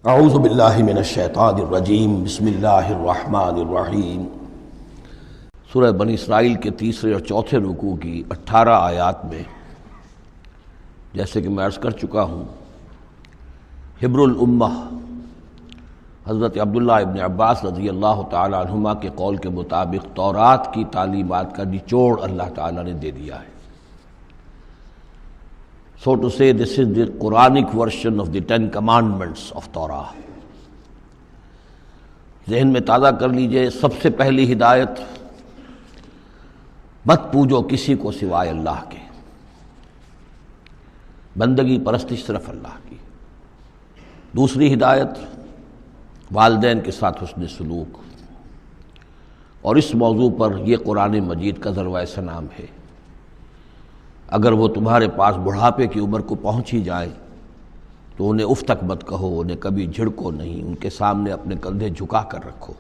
اعوذ باللہ من الشیطان الرجیم بسم اللہ الرحمن الرحیم۔ سورہ بنی اسرائیل کے تیسرے اور چوتھے رکوع کی 18 آیات میں جیسے کہ میں عرض کر چکا ہوں، حبر الامہ حضرت عبداللہ ابن عباس رضی اللہ تعالی عنہما کے قول کے مطابق تورات کی تعلیمات کا نچوڑ اللہ تعالیٰ نے دے دیا ہے۔ So to say, this is the Quranic version of the 10 commandments of Torah۔ ذہن میں تازہ کر لیجئے، سب سے پہلی ہدایت، مت پوجو کسی کو سوائے اللہ کے، بندگی پرستش صرف اللہ کی۔ دوسری ہدایت، والدین کے ساتھ حسن سلوک، اور اس موضوع پر یہ قرآن مجید کا ذروۂ سنام ہے۔ اگر وہ تمہارے پاس بڑھاپے کی عمر کو پہنچ ہی جائیں تو انہیں اف تک مت کہو، انہیں کبھی جھڑکو نہیں، ان کے سامنے اپنے کندھے جھکا کر رکھو،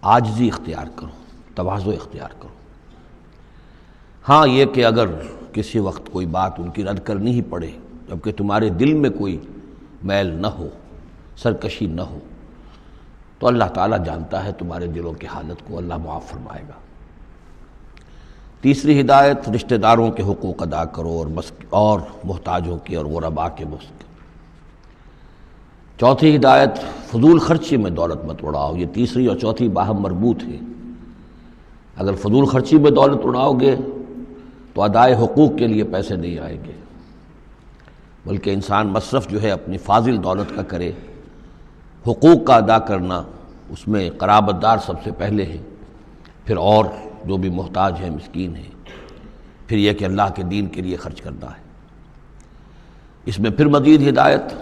عاجزی اختیار کرو، تواضع اختیار کرو۔ ہاں یہ کہ اگر کسی وقت کوئی بات ان کی رد کرنی ہی پڑے جبکہ تمہارے دل میں کوئی میل نہ ہو، سرکشی نہ ہو، تو اللہ تعالیٰ جانتا ہے تمہارے دلوں کی حالت کو، اللہ معاف فرمائے گا۔ تیسری ہدایت، رشتہ داروں کے حقوق ادا کرو اور محتاجوں کی اور غرباء کے مسک۔ چوتھی ہدایت، فضول خرچی میں دولت مت اڑاؤ۔ یہ تیسری اور چوتھی باہم مربوط ہے۔ اگر فضول خرچی میں دولت اڑاؤ گے تو ادائے حقوق کے لیے پیسے نہیں آئیں گے، بلکہ انسان مصرف جو ہے اپنی فاضل دولت کا کرے۔ حقوق کا ادا کرنا، اس میں قرابت دار سب سے پہلے ہے، پھر اور جو بھی محتاج ہیں، مسکین ہیں، پھر یہ کہ اللہ کے دین کے لیے خرچ کرنا ہے۔ اس میں پھر مزید ہدایت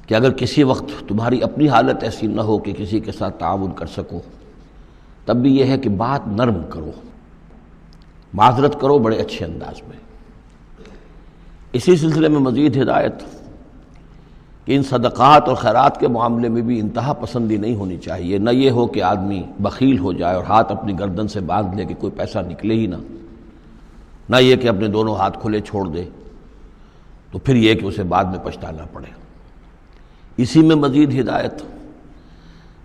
کہ اگر کسی وقت تمہاری اپنی حالت ایسی نہ ہو کہ کسی کے ساتھ تعاون کر سکو، تب بھی یہ ہے کہ بات نرم کرو، معذرت کرو بڑے اچھے انداز میں۔ اسی سلسلے میں مزید ہدایت کہ ان صدقات اور خیرات کے معاملے میں بھی انتہا پسندی نہیں ہونی چاہیے۔ نہ یہ ہو کہ آدمی بخیل ہو جائے اور ہاتھ اپنی گردن سے باندھ لے کہ کوئی پیسہ نکلے ہی نہ یہ کہ اپنے دونوں ہاتھ کھلے چھوڑ دے، تو پھر یہ کہ اسے بعد میں پچھتانا پڑے۔ اسی میں مزید ہدایت،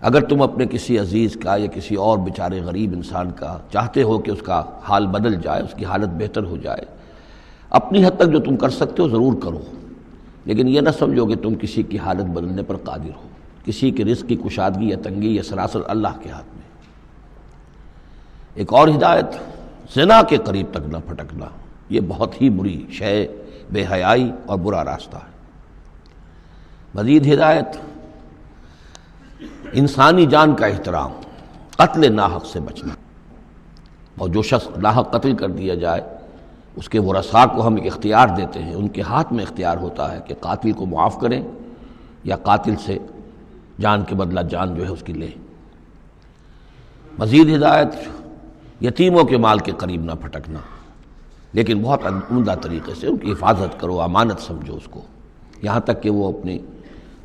اگر تم اپنے کسی عزیز کا یا کسی اور بیچارے غریب انسان کا چاہتے ہو کہ اس کا حال بدل جائے، اس کی حالت بہتر ہو جائے، اپنی حد تک جو تم کر سکتے ہو ضرور کرو، لیکن یہ نہ سمجھو کہ تم کسی کی حالت بدلنے پر قادر ہو۔ کسی کے رزق کی کشادگی یا تنگی یا سراسر اللہ کے ہاتھ میں۔ ایک اور ہدایت، زنا کے قریب تک نہ پھٹکنا، یہ بہت ہی بری شے، بے حیائی اور برا راستہ ہے۔ مزید ہدایت، انسانی جان کا احترام، قتل ناحق سے بچنا، اور جو شخص ناحق قتل کر دیا جائے اس کے ورثاء کو ہم ایک اختیار دیتے ہیں، ان کے ہاتھ میں اختیار ہوتا ہے کہ قاتل کو معاف کریں یا قاتل سے جان کے بدلہ جان جو ہے اس کی لیں۔ مزید ہدایت، یتیموں کے مال کے قریب نہ پھٹکنا، لیکن بہت عمدہ طریقے سے ان کی حفاظت کرو، امانت سمجھو اس کو، یہاں تک کہ وہ اپنی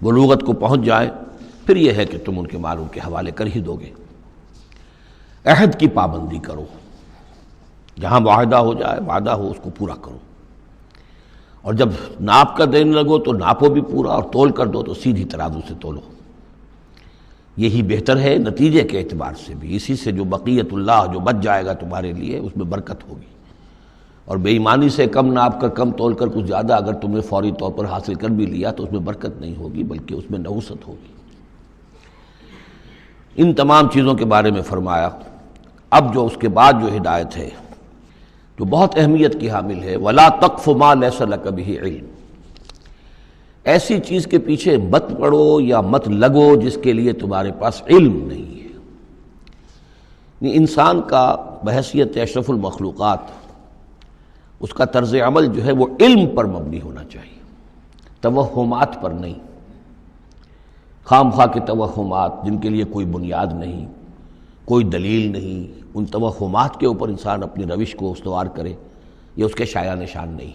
بلوغت کو پہنچ جائے، پھر یہ ہے کہ تم ان کے مال ان کے حوالے کر ہی دو گے۔ عہد کی پابندی کرو، جہاں معاہدہ ہو جائے، وعدہ ہو، اس کو پورا کرو، اور جب ناپ کا دینے لگو تو ناپو بھی پورا، اور تول کر دو تو سیدھی ترازو سے تولو۔ یہی بہتر ہے نتیجے کے اعتبار سے بھی، اسی سے جو بقیت اللہ جو بچ جائے گا تمہارے لیے، اس میں برکت ہوگی۔ اور بے ایمانی سے کم ناپ کر، کم تول کر کچھ زیادہ اگر تم نے فوری طور پر حاصل کر بھی لیا تو اس میں برکت نہیں ہوگی، بلکہ اس میں نحوست ہوگی۔ ان تمام چیزوں کے بارے میں فرمایا۔ اب جو اس کے بعد جو ہدایت ہے جو بہت اہمیت کی حامل ہے، وَلَا تَقْفُ مَا لَيْسَ لَكَ بِهِ عِلْمٌ، ایسی چیز کے پیچھے مت پڑو یا مت لگو جس کے لیے تمہارے پاس علم نہیں ہے۔ انسان کا بحیثیت اشرف المخلوقات، اس کا طرز عمل جو ہے وہ علم پر مبنی ہونا چاہیے، توہمات پر نہیں۔ خام خواہ کے توہمات جن کے لیے کوئی بنیاد نہیں، کوئی دلیل نہیں، ان توہمات کے اوپر انسان اپنی روش کو استوار کرے، یہ اس کے شایع نشان نہیں۔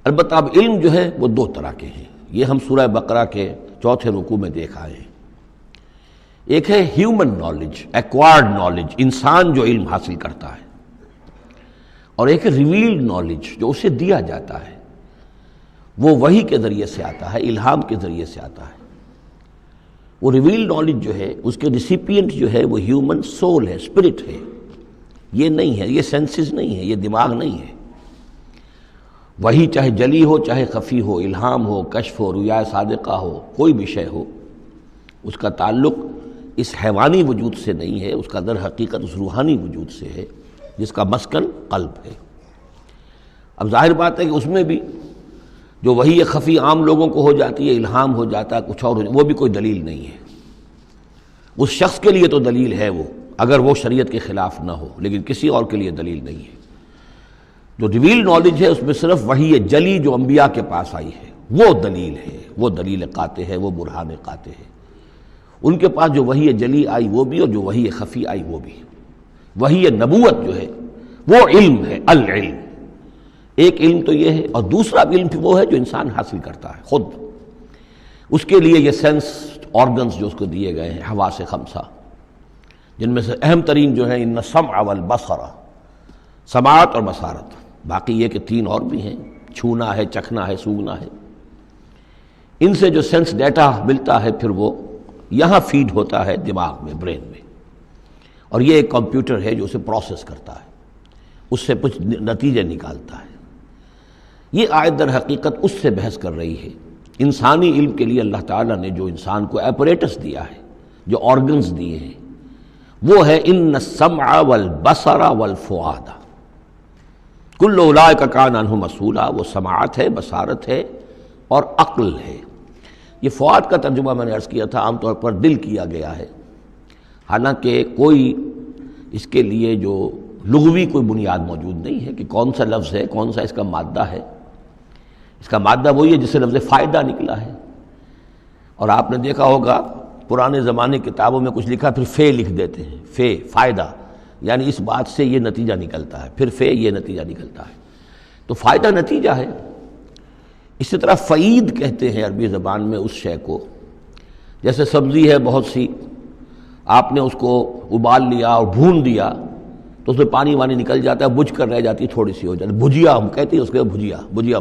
البتہ اب علم جو ہے وہ دو طرح کے ہیں، یہ ہم سورہ بقرہ کے چوتھے رکوع میں دیکھ آئے ہیں۔ ایک ہے ہیومن نالج، ایکوائرڈ نالج، انسان جو علم حاصل کرتا ہے، اور ایک ہے ریویلڈ نالج جو اسے دیا جاتا ہے۔ وہ وحی کے ذریعے سے آتا ہے، الہام کے ذریعے سے آتا ہے۔ وہ ریویل نالج جو ہے اس کے ریسیپینٹ جو ہے وہ ہیومن سول ہے، اسپرٹ ہے، یہ نہیں ہے، یہ سینسز نہیں ہے، یہ دماغ نہیں ہے۔ وحی چاہے جلی ہو چاہے خفی ہو، الہام ہو، کشف ہو، رؤیا صادقہ ہو، کوئی بھی شے ہو، اس کا تعلق اس حیوانی وجود سے نہیں ہے، اس کا در حقیقت اس روحانی وجود سے ہے جس کا مسکن قلب ہے۔ اب ظاہر بات ہے کہ اس میں بھی جو وحی خفی عام لوگوں کو ہو جاتی ہے، الہام ہو جاتا ہے، کچھ اور ہو جاتا ہے، وہ بھی کوئی دلیل نہیں ہے۔ اس شخص کے لیے تو دلیل ہے وہ، اگر وہ شریعت کے خلاف نہ ہو، لیکن کسی اور کے لیے دلیل نہیں ہے۔ جو ریویل نالج ہے اس میں صرف وحی جلی جو انبیاء کے پاس آئی ہے وہ دلیل ہے، وہ دلیل قاطع ہے، وہ برہان قاطع ہے۔ ان کے پاس جو وحی جلی آئی وہ بھی، اور جو وحی خفی آئی وہ بھی۔ وحی نبوت جو ہے وہ علم ہے، العلم۔ ایک علم تو یہ ہے، اور دوسرا علم وہ ہے جو انسان حاصل کرتا ہے خود۔ اس کے لیے یہ سینس آرگنز جو اس کو دیے گئے ہیں، حواس خمسہ، جن میں سے اہم ترین جو ہے ان السمع والبصر، سماعت اور بصارت۔ باقی یہ کہ تین اور بھی ہیں، چھونا ہے، چکھنا ہے، سونگھنا ہے۔ ان سے جو سینس ڈیٹا ملتا ہے پھر وہ یہاں فیڈ ہوتا ہے دماغ میں، برین میں، اور یہ ایک کمپیوٹر ہے جو اسے پروسیس کرتا ہے، اس سے کچھ نتیجے نکالتا ہے۔ یہ آیت در حقیقت اس سے بحث کر رہی ہے۔ انسانی علم کے لیے اللہ تعالیٰ نے جو انسان کو ایپریٹس دیا ہے، جو آرگنز دیے ہیں، وہ ہے ان السمع والبصر والفؤاد، کل اولئک کان عنہ مسئولا۔ وہ سماعت ہے، بصارت ہے اور عقل ہے۔ یہ فؤاد کا ترجمہ میں نے عرض کیا تھا، عام طور پر دل کیا گیا ہے، حالانکہ کوئی اس کے لیے جو لغوی کوئی بنیاد موجود نہیں ہے کہ کون سا لفظ ہے، کون سا اس کا مادہ ہے۔ اس کا مادہ وہی ہے جس سے لفظ فائدہ نکلا ہے، اور آپ نے دیکھا ہوگا پرانے زمانے کتابوں میں کچھ لکھا پھر فے لکھ دیتے ہیں، فے فائدہ، یعنی اس بات سے یہ نتیجہ نکلتا ہے، پھر فے یہ نتیجہ نکلتا ہے، تو فائدہ نتیجہ ہے۔ اسی طرح فعید کہتے ہیں عربی زبان میں اس شے کو، جیسے سبزی ہے بہت سی، آپ نے اس کو ابال لیا اور بھون دیا تو اس میں پانی وانی نکل جاتا ہے، بجھ کر رہ جاتی ہے، تھوڑی سی ہو جاتی ہے، بھجیا ہم کہتے ہیں اس کے، بھجیا